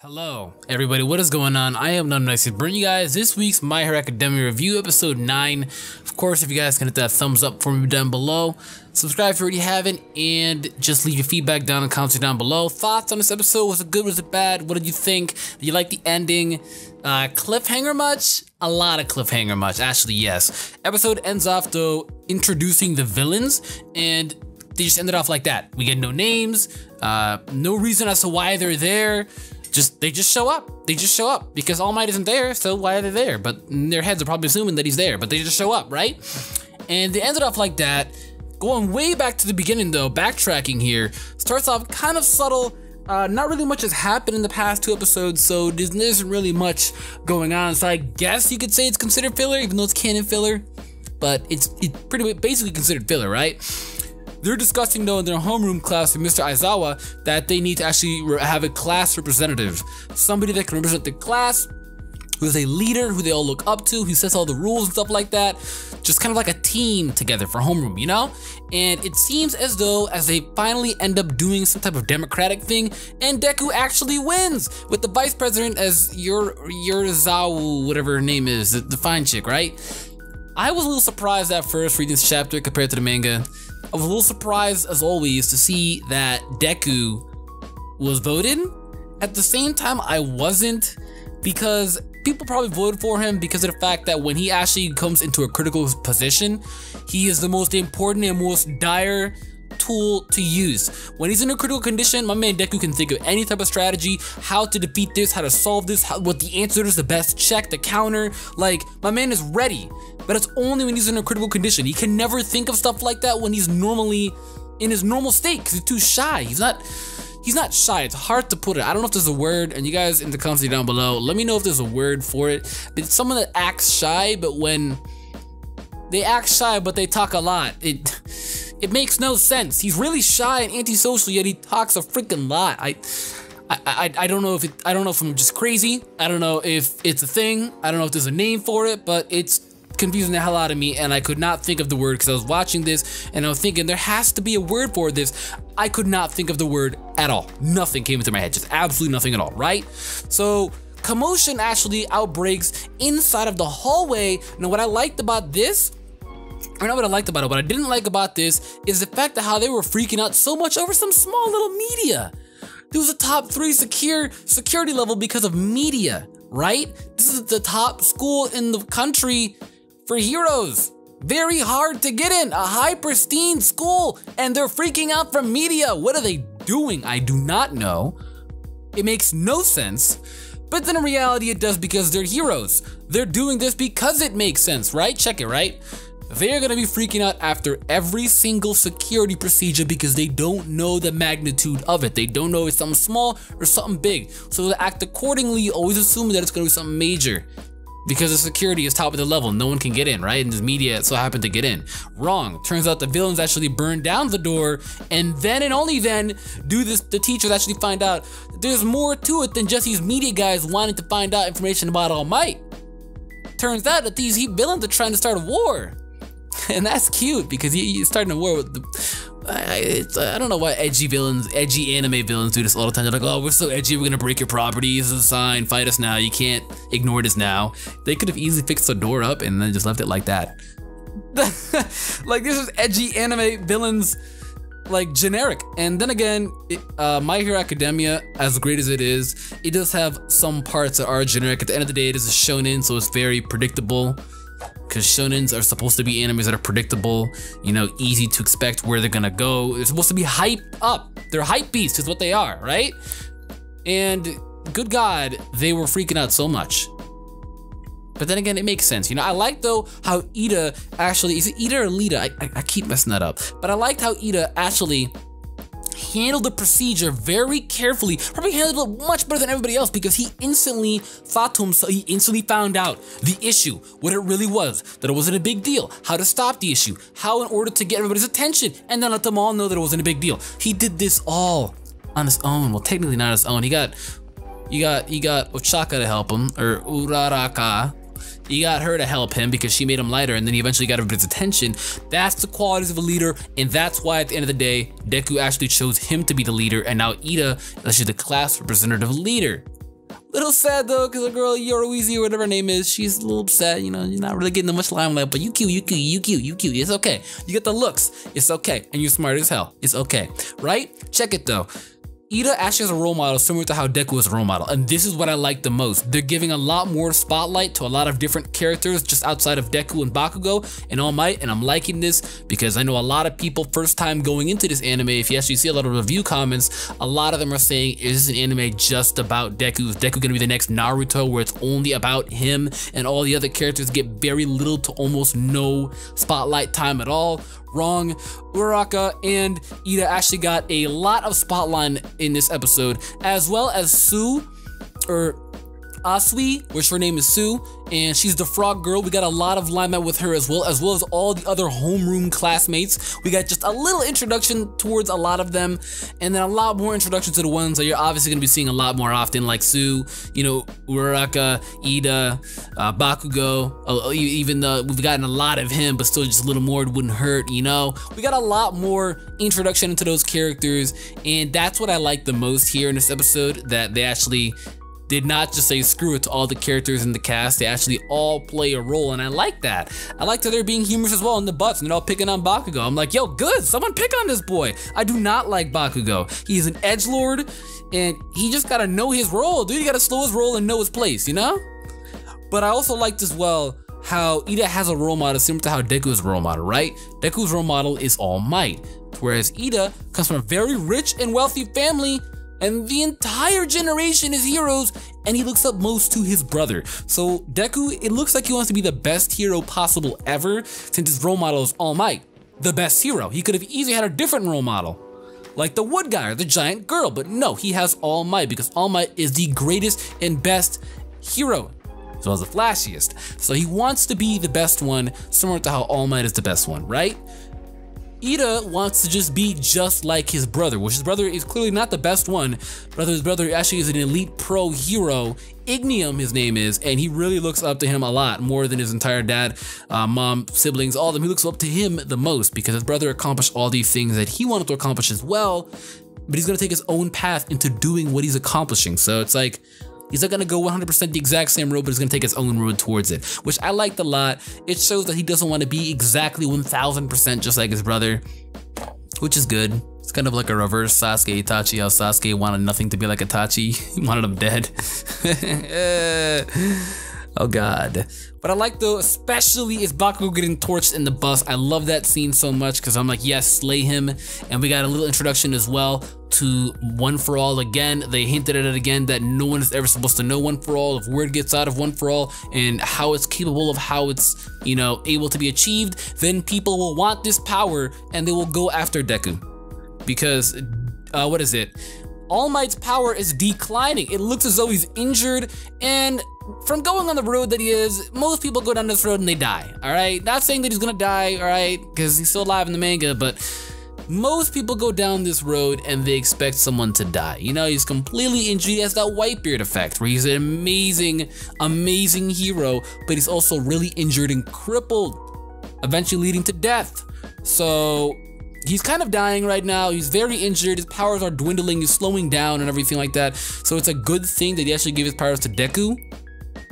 Hello, everybody. What is going on? I am AkumaNexus, bringing you guys this week's My Hero Academia review, episode 9. Of course, if you guys can hit that thumbs up for me down below, subscribe if you already haven't, and just leave your feedback down in the comments down below. Thoughts on this episode? Was it good? Was it bad? What did you think? Did you like the ending? Cliffhanger much? A lot of cliffhanger much. Actually, yes. Episode ends off though introducing the villains, and they just ended off like that. We get no names, no reason as to why they're there. They just show up. They just show up because All Might isn't there, so why are they there? But in their heads are probably assuming that he's there, but they just show up, right? And they ended off like that. Going way back to the beginning though, backtracking here, starts off kind of subtle. Not really much has happened in the past 2 episodes, so there isn't really much going on. So I guess you could say it's considered filler, even though it's canon filler, but it's pretty basically considered filler, right? They're discussing though in their homeroom class with Mr. Aizawa that they need to actually have a class representative. Somebody that can represent the class, who's a leader, who they all look up to, who sets all the rules and stuff like that. Just kind of like a team together for homeroom, you know? And it seems as though as they finally end up doing some type of democratic thing, and Deku actually wins with the vice president as Yorizawa, whatever her name is, the fine chick, right? I was a little surprised at first reading this chapter compared to the manga. I was a little surprised, as always, to see that Deku was voted. At the same time, I wasn't, because people probably voted for him because of the fact that when he actually comes into a critical position, he is the most important and most dire tool to use. When he's in a critical condition, my man Deku can think of any type of strategy, how to defeat this, how to solve this, what the answer is, the best check, the counter. Like, my man is ready. But it's only when he's in a critical condition. He can never think of stuff like that when he's normally in his normal state because he's too shy. He's not shy. It's hard to put it. I don't know if there's a word, and you guys in the comments down below, let me know if there's a word for it. But it's someone that acts shy, but when they act shy but they talk a lot, it makes no sense. He's really shy and antisocial, yet he talks a freaking lot. I don't know if I'm just crazy. I don't know if it's a thing. I don't know if there's a name for it, but it's confusing the hell out of me, and I could not think of the word because I was watching this and I was thinking there has to be a word for this. I could not think of the word at all. Nothing came into my head, just absolutely nothing at all, right? So commotion actually outbreaks inside of the hallway. Now what I liked about this, or not what I liked about it, what I didn't like about this is the fact that how they were freaking out so much over some small little media. There was a top 3 security level because of media, right? This is the top school in the country for heroes. Very hard to get in, a high pristine school, and they're freaking out from media. What are they doing? I do not know. It makes no sense. But then in reality it does because they're heroes. They're doing this because it makes sense, right? Check it, right? They're gonna be freaking out after every single security procedure because they don't know the magnitude of it. They don't know if it's something small or something big. So they act accordingly, always assuming that it's gonna be something major. Because the security is top of the level, no one can get in, right? And the media so happened to get in. Wrong. Turns out the villains actually burned down the door, and then and only then do the teachers actually find out there's more to it than just these media guys wanting to find out information about All Might. Turns out that these villains are trying to start a war. And that's cute because he's starting a war with the. I don't know why edgy anime villains do this all the time. They're like, oh, we're so edgy, we're gonna break your property. This is a sign, fight us now. You can't ignore this now. They could have easily fixed the door up and then just left it like that. Like, this is edgy anime villains, like, generic. And then again, My Hero Academia, as great as it is, it does have some parts that are generic. At the end of the day, it is a shonen, so it's very predictable. Because shonens are supposed to be animes that are predictable, you know, easy to expect where they're gonna go. They're supposed to be hyped up. They're hype beasts is what they are, right? And good God, they were freaking out so much. But then again, it makes sense. You know, I like though how Ida actually, is it Ida or Lita? I keep messing that up. But I liked how Ida actually handled the procedure very carefully, probably handled it much better than everybody else because he instantly thought to himself, he instantly found out the issue, what it really was, that it wasn't a big deal, how to stop the issue, how in order to get everybody's attention, and then let them all know that it wasn't a big deal. He did this all on his own. Well, technically not his own. He got Ochaka to help him, or Uraraka. He got her to help him because she made him lighter, and then he eventually got everybody's attention. That's the qualities of a leader, and that's why at the end of the day, Deku actually chose him to be the leader, and now Ida is actually the class representative leader. Little sad though, because the girl Yoruizi or whatever her name is, she's a little upset. You know, you're not really getting much limelight, but you cute. It's okay. You get the looks. It's okay. And you're smart as hell. It's okay. Right? Check it though. Ida actually has a role model similar to how Deku is a role model, and this is what I like the most. They're giving a lot more spotlight to a lot of different characters just outside of Deku and Bakugo and All Might, and I'm liking this because I know a lot of people first time going into this anime, if you actually see a lot of review comments, a lot of them are saying, is this an anime just about Deku? Is Deku gonna be the next Naruto where it's only about him and all the other characters get very little to almost no spotlight time at all? Wrong. Uraraka and Ida actually got a lot of spotlight in this episode, as well as Sue, or Asui, which her name is Sue, and she's the frog girl. We got a lot of limelight with her as well as all the other homeroom classmates. We got just a little introduction towards a lot of them, and then a lot more introduction to the ones that you're obviously going to be seeing a lot more often, like Sue, you know, Uraraka, Ida, Bakugo, even though we've gotten a lot of him, but still just a little more, it wouldn't hurt, you know? We got a lot more introduction into those characters, and that's what I like the most here in this episode, that they actually did not just say screw it to all the characters in the cast. They actually all play a role, and I like that. I like that they're being humorous as well in the butts, and they're all picking on Bakugo. I'm like, yo, good, someone pick on this boy. I do not like Bakugo. He's an edgelord, and he just gotta know his role, dude. You gotta slow his roll and know his place, you know? But I also liked as well how Ida has a role model similar to how Deku's role model, right? Deku's role model is All Might, whereas Ida comes from a very rich and wealthy family, and the entire generation is heroes, and he looks up most to his brother. So Deku, it looks like he wants to be the best hero possible ever, since his role model is All Might, the best hero. He could have easily had a different role model, like the wood guy or the giant girl, but no, he has All Might because All Might is the greatest and best hero, as well as the flashiest. So he wants to be the best one, similar to how All Might is the best one, right? Ida wants to just be just like his brother, which his brother is clearly not the best one, but his brother actually is an elite pro hero. Ignium, his name is, and he really looks up to him a lot, more than his entire dad, mom, siblings, all of them. He looks up to him the most because his brother accomplished all these things that he wanted to accomplish as well, but he's gonna take his own path into doing what he's accomplishing. So it's like, he's not gonna go 100% the exact same road, but he's gonna take his own road towards it, which I liked a lot. It shows that he doesn't want to be exactly 1000% just like his brother, which is good. It's kind of like a reverse Sasuke Itachi, how Sasuke wanted nothing to be like Itachi. He wanted him dead. Oh God. But I like though, especially is Bakugo getting torched in the bus. I love that scene so much because I'm like, yes, slay him. And we got a little introduction as well to One For All again. They hinted at it again that no one is ever supposed to know One For All. If word gets out of One For All and how it's capable of how it's, you know, able to be achieved, then people will want this power and they will go after Deku. Because, what is it? All Might's power is declining. It looks as though he's injured, and from going on the road that he is, most people go down this road and they die, all right? Not saying that he's gonna die, all right, because he's still alive in the manga, but most people go down this road and they expect someone to die. You know, he's completely injured. He has that Whitebeard effect where he's an amazing, amazing hero, but he's also really injured and crippled, eventually leading to death. So he's kind of dying right now. He's very injured. His powers are dwindling. He's slowing down and everything like that. So it's a good thing that he actually gave his powers to Deku.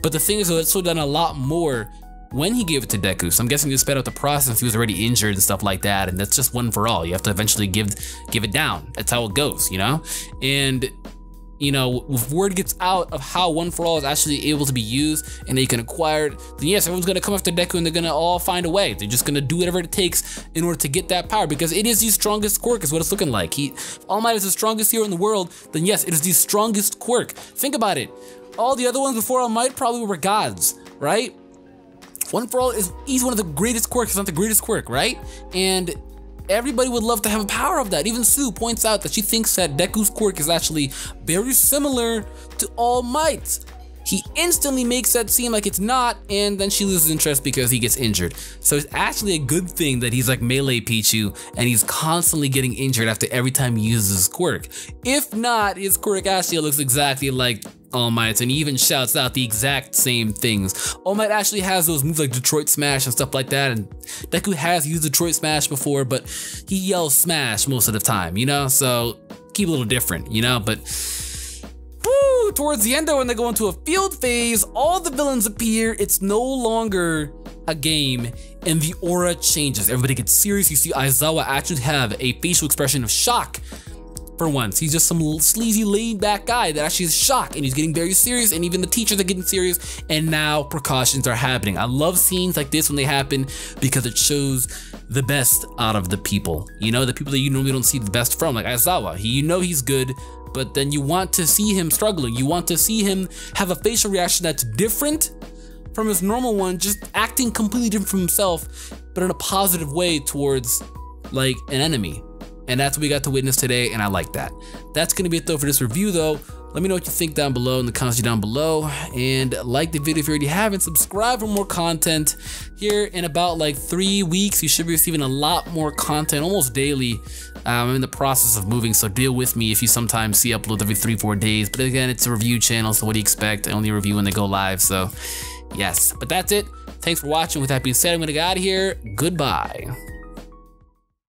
But the thing is, though, it's still done a lot more when he gave it to Deku. So I'm guessing he sped up the process. He was already injured and stuff like that. And that's just One For All. You have to eventually give it down. That's how it goes, you know? And, you know, if word gets out of how One For All is actually able to be used and they can acquire it, then yes, everyone's gonna come after Deku and they're gonna all find a way. They're just gonna do whatever it takes in order to get that power, because it is the strongest quirk is what it's looking like. If All Might is the strongest hero in the world, then yes, it is the strongest quirk. Think about it. All the other ones before All Might probably were gods, right? One For All he's one of the greatest quirks, if not the greatest quirk, right? And everybody would love to have a power of that. Even Sue points out that she thinks that Deku's quirk is actually very similar to All Might. He instantly makes that seem like it's not, and then she loses interest because he gets injured. So it's actually a good thing that he's like Melee Pichu, and he's constantly getting injured after every time he uses his quirk. If not, his quirk actually looks exactly like All Might's, and he even shouts out the exact same things. All Might actually has those moves like Detroit Smash and stuff like that, and Deku has used Detroit Smash before, but he yells Smash most of the time, you know? So keep it a little different, you know? But woo, Woo! Towards the end, though, when they go into a field phase, all the villains appear. It's no longer a game, and the aura changes. Everybody gets serious. You see Aizawa actually have a facial expression of shock. For once, he's just some sleazy, laid-back guy that actually is shocked, and he's getting very serious, and even the teachers are getting serious, and now precautions are happening. I love scenes like this when they happen because it shows the best out of the people. You know, the people that you normally don't see the best from, like Aizawa. You know he's good, but then you want to see him struggling. You want to see him have a facial reaction that's different from his normal one, just acting completely different from himself, but in a positive way towards, like, an enemy. And that's what we got to witness today, and I like that. That's gonna be it though for this review though. Let me know what you think down below in the comments down below, and like the video if you already haven't. Subscribe for more content. Here in about like 3 weeks, you should be receiving a lot more content, almost daily. I'm in the process of moving, so deal with me if you sometimes see uploads every 3-4 days. But again, it's a review channel, so what do you expect? I only review when they go live, so yes. But that's it. Thanks for watching. With that being said, I'm gonna get out of here. Goodbye.